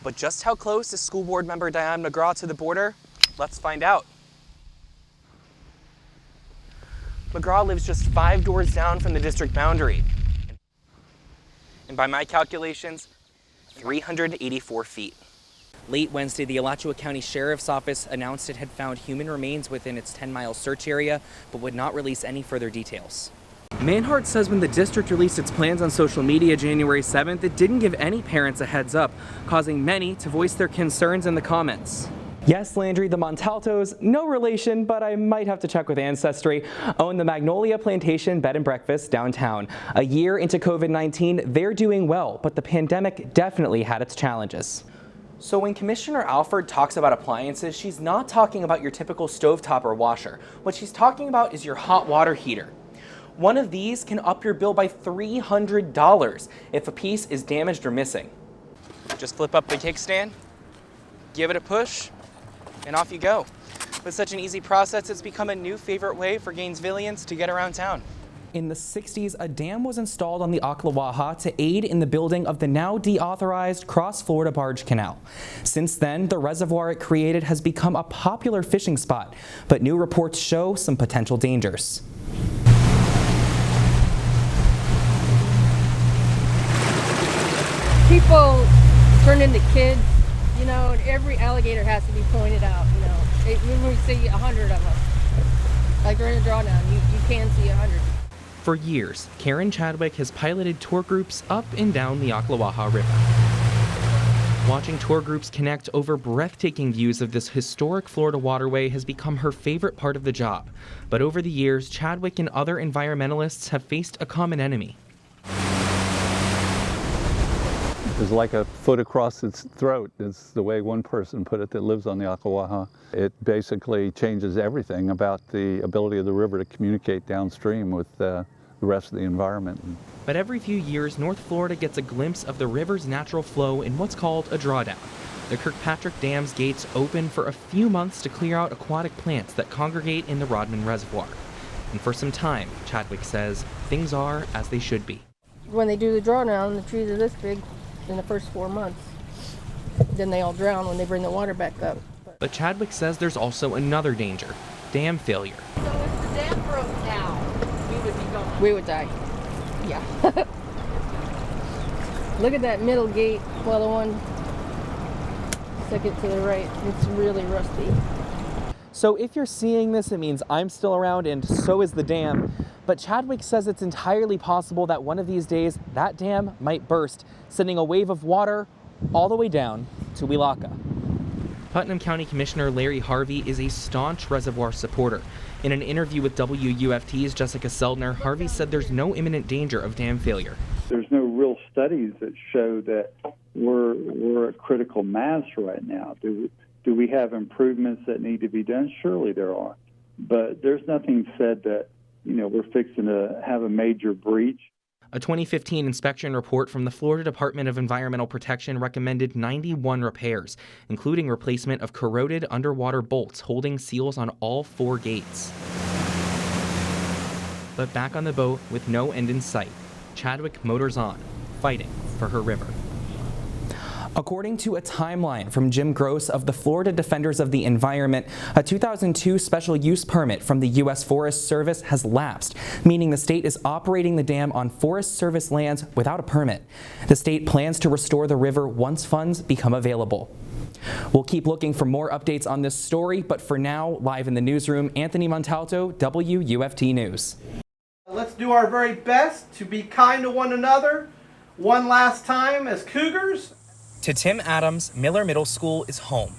But just how close is school board member Diane McGraw to the border? Let's find out. McGraw lives just 5 doors down from the district boundary. And by my calculations, 384 feet. Late Wednesday, the Alachua County Sheriff's Office announced it had found human remains within its 10-mile search area, but would not release any further details. Manhart says when the district released its plans on social media January 7th, it didn't give any parents a heads up, causing many to voice their concerns in the comments. Yes, Landry, the Montaltos, no relation, but I might have to check with Ancestry, own the Magnolia Plantation Bed and Breakfast downtown. A year into COVID-19, they're doing well, but the pandemic definitely had its challenges. So when Commissioner Alford talks about appliances, she's not talking about your typical stovetop or washer. What she's talking about is your hot water heater. One of these can up your bill by $300 if a piece is damaged or missing. Just flip up the kickstand, give it a push, and off you go. With such an easy process, it's become a new favorite way for Gainesvillians to get around town. In the 60s, a dam was installed on the Ocklawaha to aid in the building of the now deauthorized Cross Florida Barge Canal. Since then, the reservoir it created has become a popular fishing spot, but new reports show some potential dangers. People turn into kids, you know, and every alligator has to be pointed out, you know. When we see 100 of them, like during a drawdown, you can see 100. For years, Karen Chadwick has piloted tour groups up and down the Ocklawaha River. Watching tour groups connect over breathtaking views of this historic Florida waterway has become her favorite part of the job. But over the years, Chadwick and other environmentalists have faced a common enemy. It's like a foot across its throat, is the way one person put it that lives on the Ocklawaha. It basically changes everything about the ability of the river to communicate downstream with the rest of the environment. But every few years, North Florida gets a glimpse of the river's natural flow in what's called a drawdown. The Kirkpatrick Dam's gates open for a few months to clear out aquatic plants that congregate in the Rodman Reservoir. And for some time, Chadwick says, things are as they should be. When they do the drawdown, the trees are this big in the first 4 months. Then they all drown when they bring the water back up. But Chadwick says there's also another danger, dam failure. So if the dam broke now, we would be gone. We would die. Yeah. Look at that middle gate. Well, the one second to the right, it's really rusty. So if you're seeing this, it means I'm still around and so is the dam. But Chadwick says it's entirely possible that one of these days that dam might burst, sending a wave of water all the way down to Welaka. Putnam County Commissioner Larry Harvey is a staunch reservoir supporter. In an interview with WUFT's Jessica Seldner, Harvey said there's no imminent danger of dam failure. There's no real studies that show that we're at critical mass right now. Do we have improvements that need to be done? Surely there are. But there's nothing said that, you know, we're fixing to have a major breach. A 2015 inspection report from the Florida Department of Environmental Protection recommended 91 repairs, including replacement of corroded underwater bolts holding seals on all 4 gates. But back on the boat with no end in sight, Chadwick motors on, fighting for her river. According to a timeline from Jim Gross of the Florida Defenders of the Environment, a 2002 special use permit from the U.S. Forest Service has lapsed, meaning the state is operating the dam on Forest Service lands without a permit. The state plans to restore the river once funds become available. We'll keep looking for more updates on this story, but for now, live in the newsroom, Anthony Montalto, WUFT News. Let's do our very best to be kind to one another one last time as Cougars. To Tim Adams, Miller Middle School is home.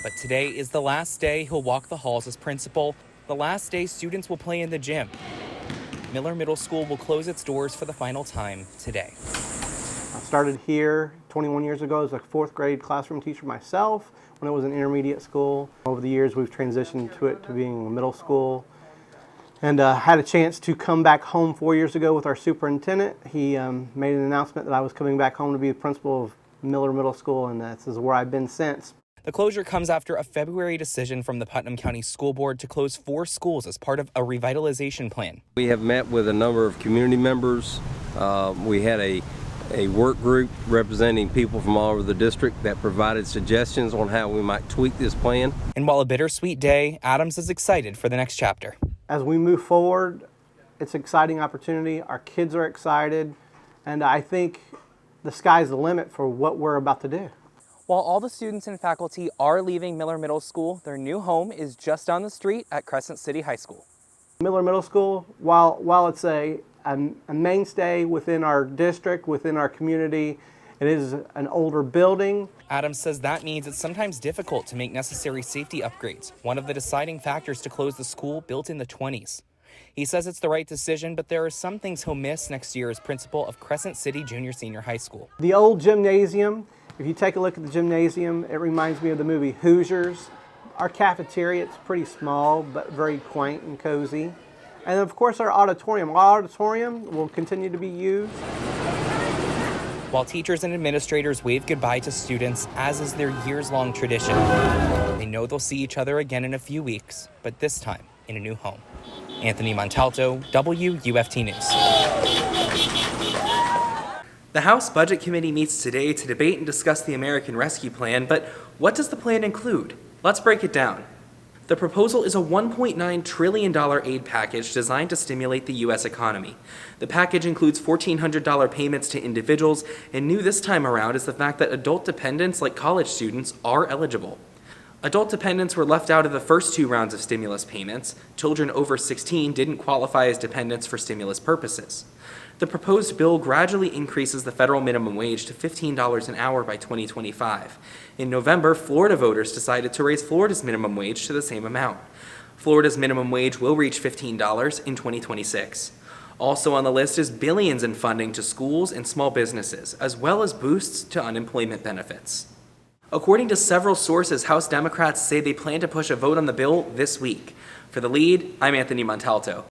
But today is the last day he'll walk the halls as principal, the last day students will play in the gym. Miller Middle School will close its doors for the final time today. I started here 21 years ago as a 4th grade classroom teacher myself when it was an intermediate school. Over the years we've transitioned to being a middle school. And had a chance to come back home 4 years ago with our superintendent. He made an announcement that I was coming back home to be the principal of Miller Middle School, and this is where I've been since. The closure comes after a February decision from the Putnam County School Board to close 4 schools as part of a revitalization plan. We have met with a number of community members. We had a a work group representing people from all over the district that provided suggestions on how we might tweak this plan. And while a bittersweet day, Adams is excited for the next chapter. As we move forward, it's an exciting opportunity. Our kids are excited, and I think the sky's the limit for what we're about to do. While all the students and faculty are leaving Miller Middle School, their new home is just down the street at Crescent City High School. Miller Middle School, while it's a mainstay within our district, within our community, it is an older building. Adams says that means it's sometimes difficult to make necessary safety upgrades, one of the deciding factors to close the school built in the 20s. He says it's the right decision, but there are some things he'll miss next year as principal of Crescent City Junior-Senior High School. The old gymnasium, if you take a look at the gymnasium, it reminds me of the movie Hoosiers. Our cafeteria, it's pretty small, but very quaint and cozy. And of course our auditorium. Our auditorium will continue to be used. While teachers and administrators wave goodbye to students, as is their years-long tradition, they know they'll see each other again in a few weeks, but this time in a new home. Anthony Montalto, WUFT News. The House Budget Committee meets today to debate and discuss the American Rescue Plan, but what does the plan include? Let's break it down. The proposal is a $1.9 trillion aid package designed to stimulate the U.S. economy. The package includes $1,400 payments to individuals, and new this time around is the fact that adult dependents like college students are eligible. Adult dependents were left out of the first two rounds of stimulus payments. Children over 16 didn't qualify as dependents for stimulus purposes. The proposed bill gradually increases the federal minimum wage to $15 an hour by 2025. In November, Florida voters decided to raise Florida's minimum wage to the same amount. Florida's minimum wage will reach $15 in 2026. Also on the list is billions in funding to schools and small businesses, as well as boosts to unemployment benefits. According to several sources, House Democrats say they plan to push a vote on the bill this week. For The Lead, I'm Anthony Montalto.